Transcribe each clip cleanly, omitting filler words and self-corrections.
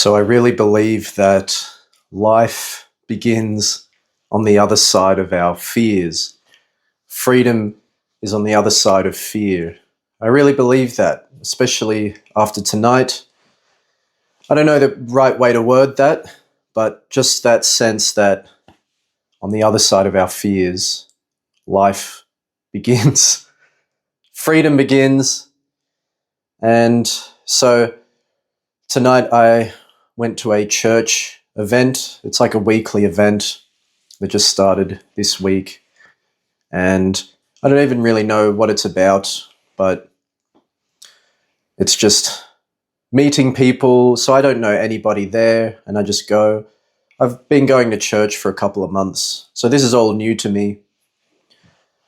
So I really believe that life begins on the other side of our fears. Freedom is on the other side of fear. I really believe that, especially after tonight. I don't know the right way to word that, but just that sense that on the other side of our fears, life begins. Freedom begins. And so tonight I went to a church event. It's like a weekly event that just started this week. And I don't even really know what it's about, but it's just meeting people. So I don't know anybody there, and I just go. I've been going to church for a couple of months, so this is all new to me.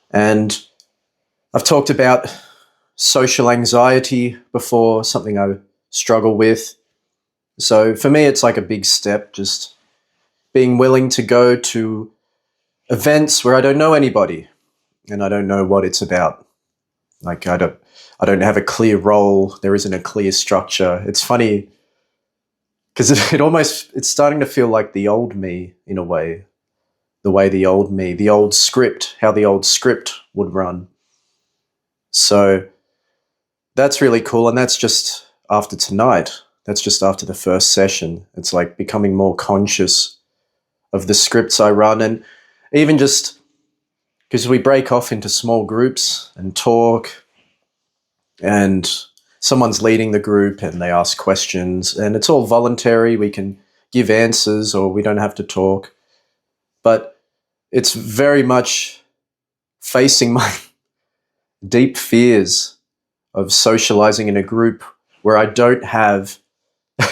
And I've talked about social anxiety before, something I struggle with. So for me, it's like a big step, just being willing to go to events where I don't know anybody and I don't know what it's about. Like I don't have a clear role. There isn't a clear structure. It's funny because it's starting to feel like the old me in a way, the old script, how the old script would run. So that's really cool. And that's just after tonight. That's just after the first session. It's like becoming more conscious of the scripts I run. And even just because we break off into small groups and talk, and someone's leading the group and they ask questions, and it's all voluntary. We can give answers or we don't have to talk. But it's very much facing my deep fears of socializing in a group where I don't have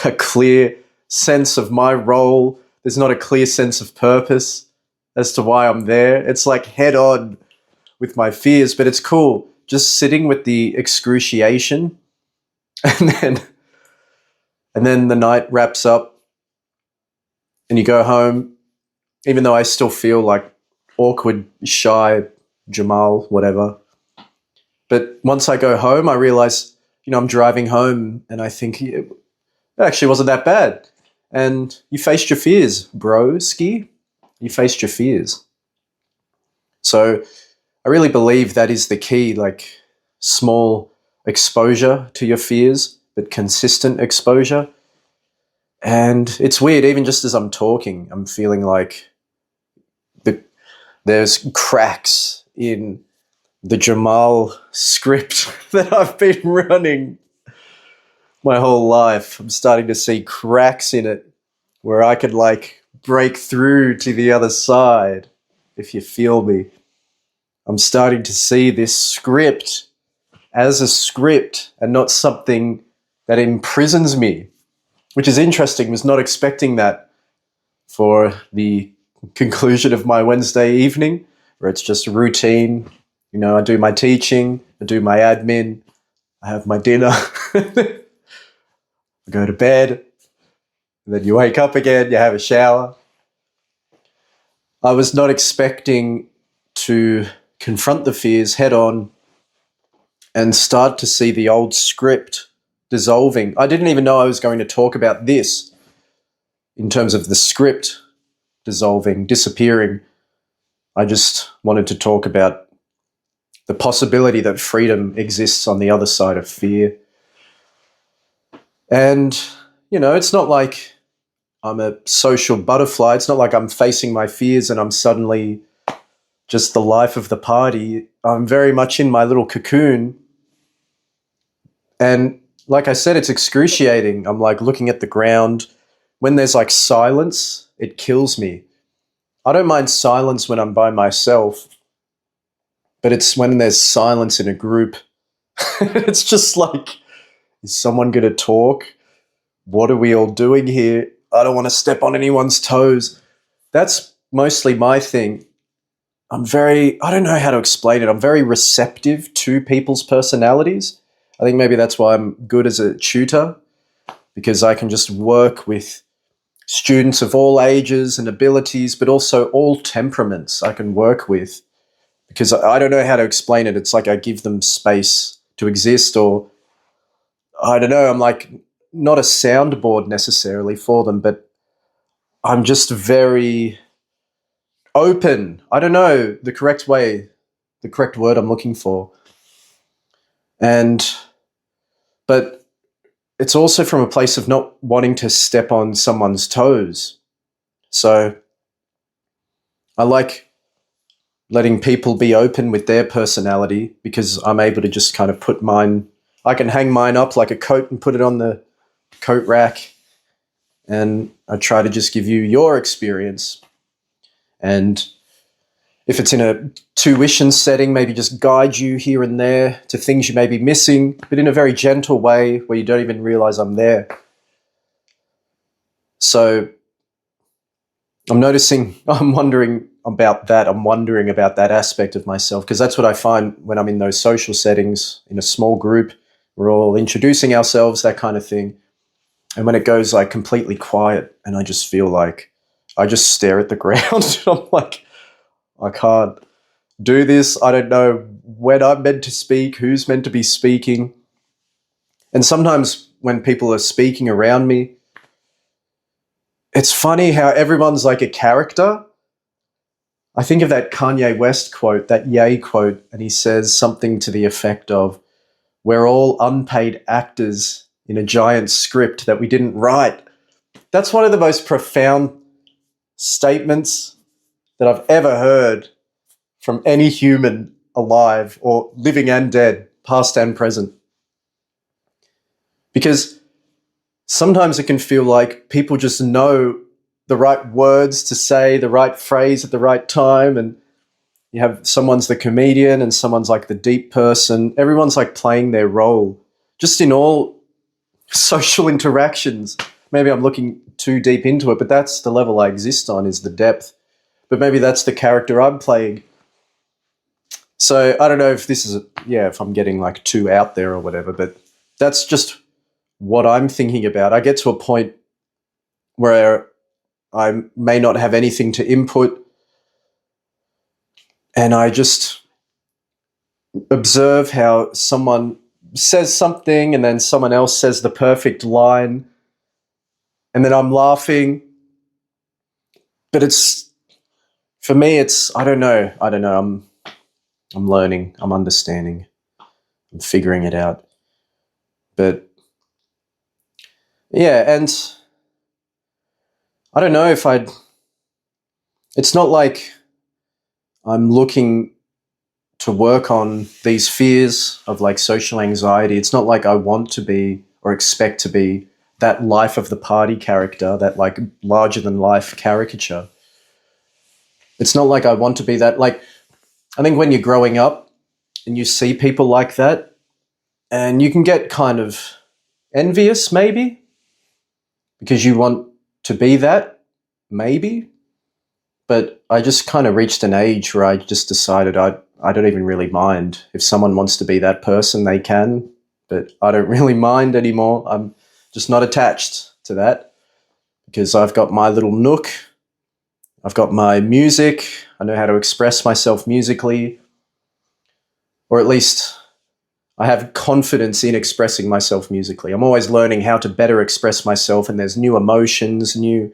a clear sense of my role. There's not a clear sense of purpose as to why I'm there. It's like head on with my fears, but it's cool just sitting with the excruciation, and then the night wraps up and you go home, even though I still feel like awkward, shy, Jamal, whatever. But once I go home, I realize, I'm driving home and I think it actually wasn't that bad. And you faced your fears, bro-ski. You faced your fears. So I really believe that is the key, like small exposure to your fears, but consistent exposure. And it's weird, even just as I'm talking, I'm feeling like there's cracks in the Jamal script that I've been running my whole life. I'm starting to see cracks in it where I could like break through to the other side, if you feel me. I'm starting to see this script as a script and not something that imprisons me, which is interesting. Was not expecting that for the conclusion of my Wednesday evening, where it's just routine. I do my teaching, I do my admin, I have my dinner, I go to bed, and then you wake up again, you have a shower. I was not expecting to confront the fears head on and start to see the old script dissolving. I didn't even know I was going to talk about this in terms of the script dissolving, disappearing. I just wanted to talk about the possibility that freedom exists on the other side of fear. And, it's not like I'm a social butterfly. It's not like I'm facing my fears and I'm suddenly just the life of the party. I'm very much in my little cocoon. And like I said, it's excruciating. I'm like looking at the ground. When there's like silence, it kills me. I don't mind silence when I'm by myself, but it's when there's silence in a group. It's just like, is someone going to talk? What are we all doing here? I don't want to step on anyone's toes. That's mostly my thing. I don't know how to explain it. I'm very receptive to people's personalities. I think maybe that's why I'm good as a tutor, because I can just work with students of all ages and abilities, but also all temperaments I can work with, because I don't know how to explain it. It's like I give them space to exist, or I don't know, I'm like not a soundboard necessarily for them, but I'm just very open. I don't know the correct word I'm looking for. But it's also from a place of not wanting to step on someone's toes. So I like letting people be open with their personality because I'm able to just kind of put mine, I can hang mine up like a coat and put it on the coat rack. And I try to just give you your experience. And if it's in a tuition setting, maybe just guide you here and there to things you may be missing, but in a very gentle way where you don't even realize I'm there. So I'm wondering about that. I'm wondering about that aspect of myself because that's what I find when I'm in those social settings, in a small group, we're all introducing ourselves, that kind of thing. And when it goes like completely quiet and I just feel like I just stare at the ground. I'm like, I can't do this. I don't know when I'm meant to speak, who's meant to be speaking. And sometimes when people are speaking around me, it's funny how everyone's like a character. I think of that Kanye West quote, that Ye quote, and he says something to the effect of, we're all unpaid actors in a giant script that we didn't write. That's one of the most profound statements that I've ever heard from any human alive or living and dead, past and present. Because sometimes it can feel like people just know the right words to say, the right phrase at the right time, and you have someone's the comedian and someone's like the deep person. Everyone's like playing their role just in all social interactions. Maybe I'm looking too deep into it, but that's the level I exist on, is the depth. But maybe that's the character I'm playing. So I don't know if this is, if I'm getting like too out there or whatever, but that's just what I'm thinking about. I get to a point where I may not have anything to input and I just observe how someone says something and then someone else says the perfect line and then I'm laughing. But for me, I don't know. I'm learning, I'm understanding, I'm figuring it out. But yeah, and I don't know if it's not like I'm looking to work on these fears of like social anxiety. It's not like I want to be or expect to be that life of the party character, that like larger than life caricature. It's not like I want to be that. Like, I think when you're growing up and you see people like that, and you can get kind of envious maybe because you want to be that, maybe. But I just kind of reached an age where I just decided I don't even really mind. If someone wants to be that person, they can, but I don't really mind anymore. I'm just not attached to that because I've got my little nook. I've got my music. I know how to express myself musically, or at least I have confidence in expressing myself musically. I'm always learning how to better express myself, and there's new emotions, new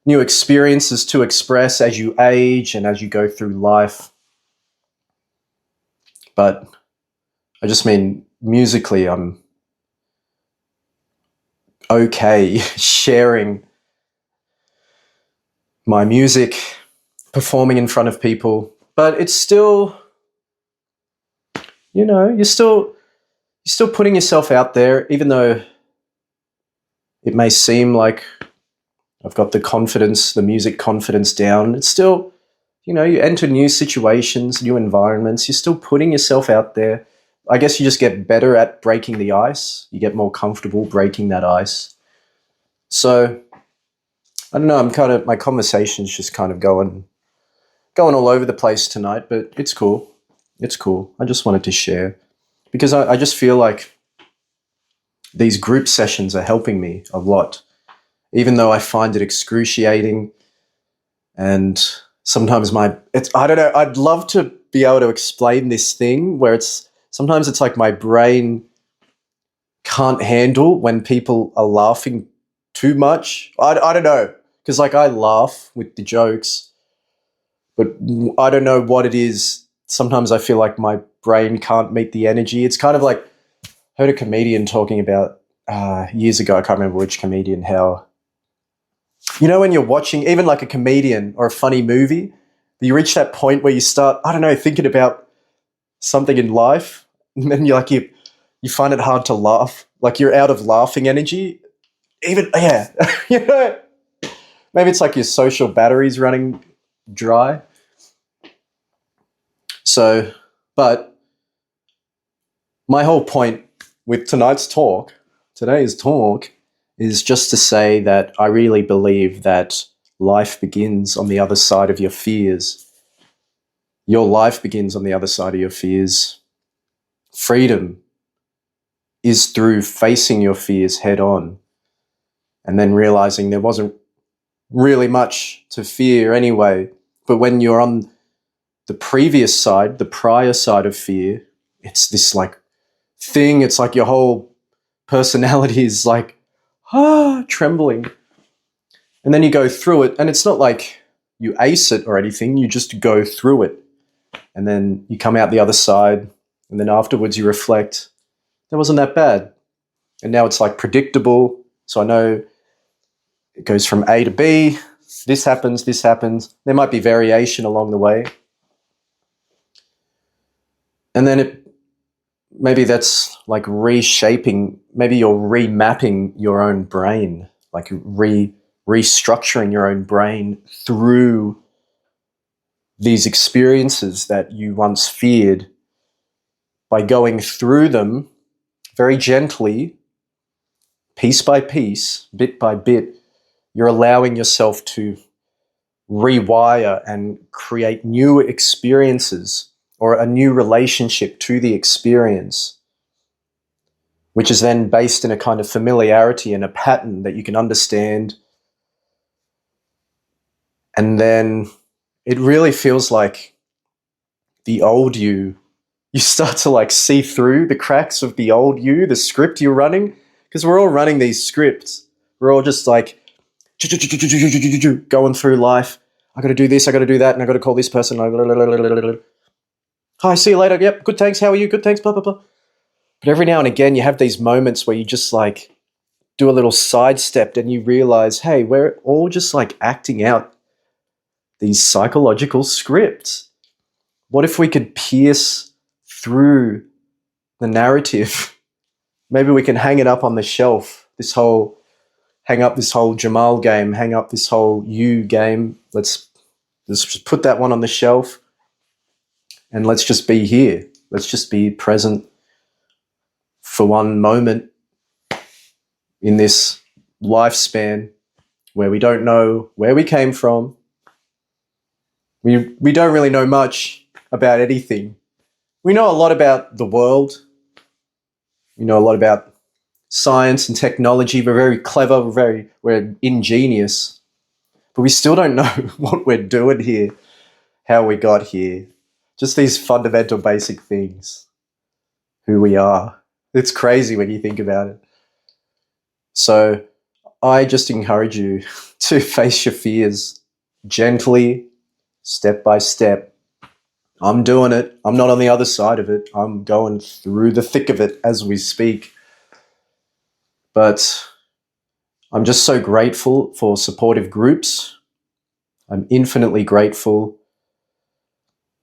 experiences to express as you age and as you go through life. But I just mean musically, I'm okay sharing my music, performing in front of people, but it's still, you're still putting yourself out there, even though it may seem like I've got the music confidence down. It's still, you enter new situations, new environments, you're still putting yourself out there. I guess you just get better at breaking the ice. You get more comfortable breaking that ice. So, I don't know, my conversation's just kind of going all over the place tonight, but it's cool. It's cool. I just wanted to share because I just feel like these group sessions are helping me a lot, even though I find it excruciating. And sometimes I don't know, I'd love to be able to explain this thing where sometimes it's like my brain can't handle when people are laughing too much. I don't know, because like I laugh with the jokes, but I don't know what it is. Sometimes I feel like my brain can't meet the energy. It's kind of like, I heard a comedian talking about years ago, I can't remember which comedian, how, you know, when you're watching even like a comedian or a funny movie, you reach that point where you start, I don't know, thinking about something in life, and then you find it hard to laugh. Like you're out of laughing energy. Even, yeah, you know, maybe it's like your social battery's running dry. So, but my whole point with today's talk, is just to say that I really believe that life begins on the other side of your fears. Your life begins on the other side of your fears. Freedom is through facing your fears head on and then realizing there wasn't really much to fear anyway. But when you're on the previous side, the prior side of fear, it's this like thing, it's like your whole personality is like, trembling. And then you go through it, and it's not like you ace it or anything, you just go through it. And then you come out the other side, and then afterwards you reflect, that wasn't that bad. And now it's like predictable. So I know it goes from A to B, this happens, this happens. There might be variation along the way. And then maybe that's like reshaping, maybe you're remapping your own brain, like restructuring your own brain through these experiences that you once feared. By going through them very gently, piece by piece, bit by bit, you're allowing yourself to rewire and create new experiences or a new relationship to the experience, which is then based in a kind of familiarity and a pattern that you can understand. And then it really feels like the old you start to like see through the cracks of the old you, the script you're running, because we're all running these scripts. We're all just like going through life. I got to do this, I got to do that, and I got to call this person. Hi, see you later. Yep, good, thanks. How are you? Good, thanks. Blah, blah, blah. But every now and again, you have these moments where you just like do a little sidestep and you realize, hey, we're all just like acting out these psychological scripts. What if we could pierce through the narrative? Maybe we can hang it up on the shelf, hang up this whole Jamal game, hang up this whole you game. Let's just put that one on the shelf and let's just be here. Let's just be present for one moment in this lifespan where we don't know where we came from. We don't really know much about anything. We know a lot about the world. We know a lot about science and technology. We're very clever. We're ingenious. But we still don't know what we're doing here, how we got here. Just these fundamental basic things. Who we are. It's crazy when you think about it. So I just encourage you to face your fears gently, step by step. I'm doing it. I'm not on the other side of it. I'm going through the thick of it as we speak. But I'm just so grateful for supportive groups. I'm infinitely grateful.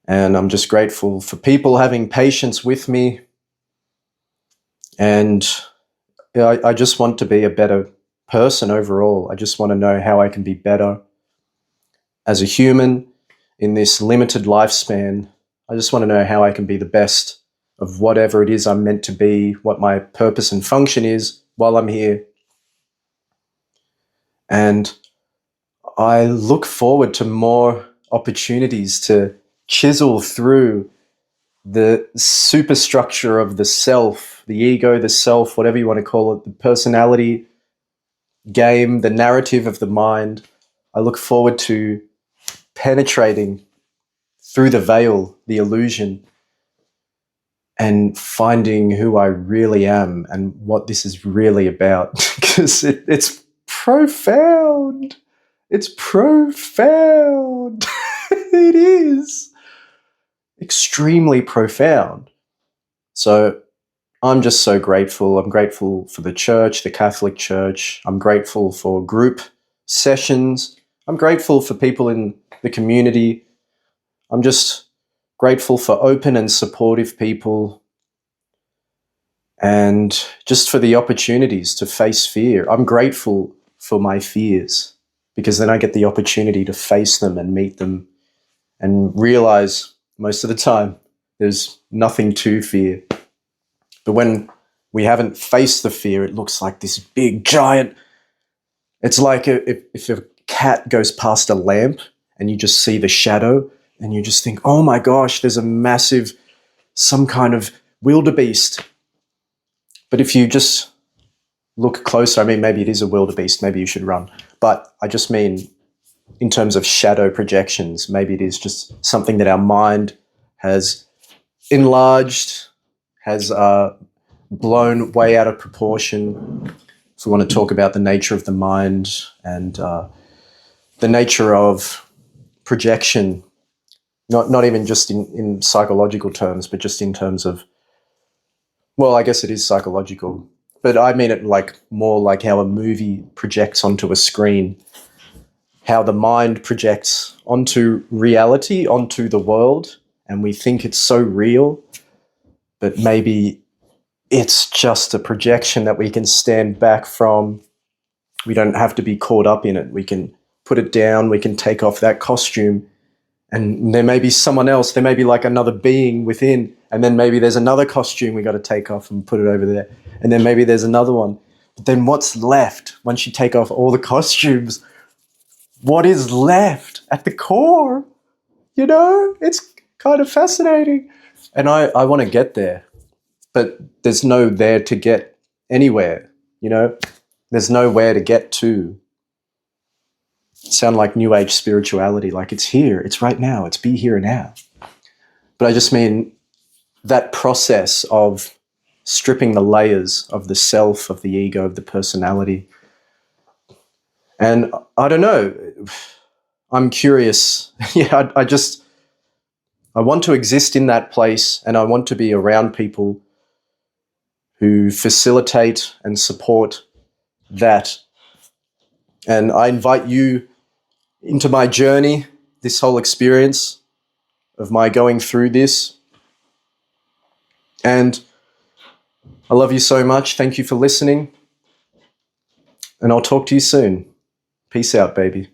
And I'm just grateful for people having patience with me. And I just want to be a better person overall. I just want to know how I can be better as a human in this limited lifespan. I just want to know how I can be the best of whatever it is I'm meant to be, what my purpose and function is while I'm here. And I look forward to more opportunities to chisel through the superstructure of the self, the ego, the self, whatever you want to call it, the personality game, the narrative of the mind. I look forward to penetrating through the veil, the illusion, and finding who I really am and what this is really about, because it's profound. It's profound. It is extremely profound. So I'm just so grateful. I'm grateful for the church, the Catholic Church. I'm grateful for group sessions. I'm grateful for people in the community. I'm just grateful for open and supportive people, and just for the opportunities to face fear. I'm grateful for my fears, because then I get the opportunity to face them and meet them and realize most of the time there's nothing to fear. But when we haven't faced the fear, it looks like this big giant. It's like if a cat goes past a lamp and you just see the shadow and you just think, oh my gosh, there's a massive, some kind of wildebeest. But if you just look closer, I mean, maybe it is a wildebeest, maybe you should run. But I just mean in terms of shadow projections, maybe it is just something that our mind has enlarged, has blown way out of proportion. If we want to talk about the nature of the mind and the nature of projection, not even just in psychological terms, but just in terms of, well, I guess it is psychological, but I mean it like more like how a movie projects onto a screen, how the mind projects onto reality, onto the world, and we think it's so real, but maybe it's just a projection that we can stand back from. We don't have to be caught up in it. We can put it down. We can take off that costume, and there may be someone else. There may be like another being within, and then maybe there's another costume we got to take off and put it over there, and then maybe there's another one. But then what's left once you take off all the costumes? What is left at the core? You know, it's kind of fascinating. And I want to get there, but there's no there to get anywhere, you know? There's nowhere to get to. Sound like New Age spirituality, like it's here, it's right now, it's be here now. But I just mean that process of stripping the layers of the self, of the ego, of the personality. And I don't know, I'm curious. Yeah, I want to exist in that place, and I want to be around people who facilitate and support that. And I invite you into my journey, this whole experience of my going through this. And I love you so much. Thank you for listening. And I'll talk to you soon. Peace out, baby.